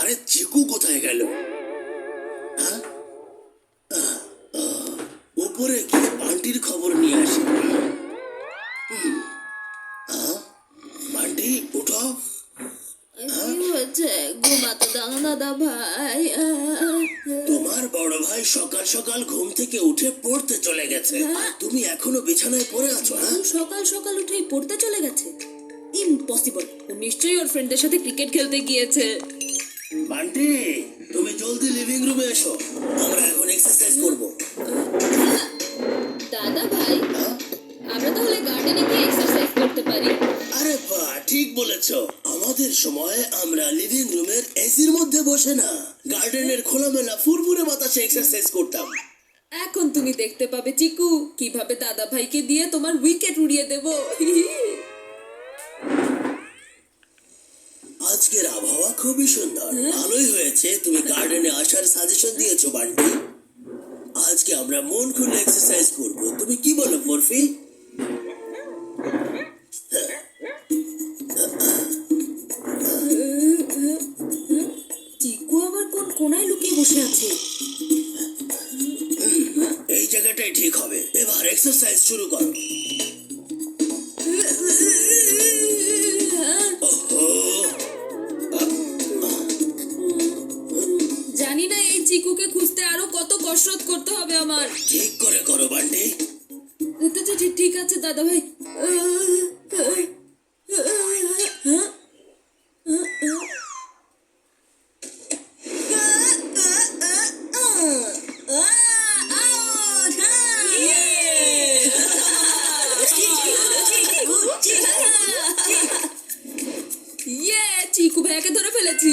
আরে চিকু কোথায় গেল? হ্যাঁ, উপরে গিয়ে বান্টির খবর নিয়ে আসি। বান্টি উঠো। কি হচ্ছে? ঘুমাতে দাও না দাদা ভাই। তোমার বড় ভাই সকাল সকাল ঘুম থেকে উঠে পড়তে চলে গেছে, আর তুমি এখনো বিছানায় পড়ে আছো। হ্যাঁ, সকাল সকাল উঠেই পড়তে চলে গেছে? ইম্পসিবল। ও নিশ্চয়ই ওর ফ্রেন্ডদের সাথে ক্রিকেট খেলতে গিয়েছে। বান্টি তুমি জলদি লিভিং রুমে এসো, আমরা এখন এক্সারসাইজ করব। দাদা ভাই, আমরা তাহলে গার্ডেনে গিয়ে এক্সারসাইজ করতে পারি। আরে বাহ, ঠিক বলেছো। আমাদের সময় আমরা লিভিং রুমের এসির মধ্যে বসে না, গার্ডেনের খোলামেলা ফুরফুরে বাতাসে এক্সারসাইজ করতাম। এখন তুমি দেখতে পাবে চিকু, কিভাবে দাদা ভাইকে দিয়ে তোমার উইকেট উড়িয়ে দেব। আজকের আবহাওয়া খুবই সুন্দর, ভালোই হয়েছে তুমি গার্ডেনে আসার সাজেশন দিয়েছো বান্টি। আজকে আমরা মন খুলে এক্সারসাইজ করব, তুমি কি বলো মরফি? চিকু আবার কোন কোনায় লুকিয়ে বসে আছে? এই জায়গাটাই ঠিক হবে। এবার এক্সারসাইজ শুরু করো। জানি না এই চিকুকে খুঁজতে আরো কত কসরত করতে হবে আমার। ঠিক করে করো বান্টি। ঠিক আছে দাদা ভাই। চিকু ভাইয়াকে ধরে ফেলেছি।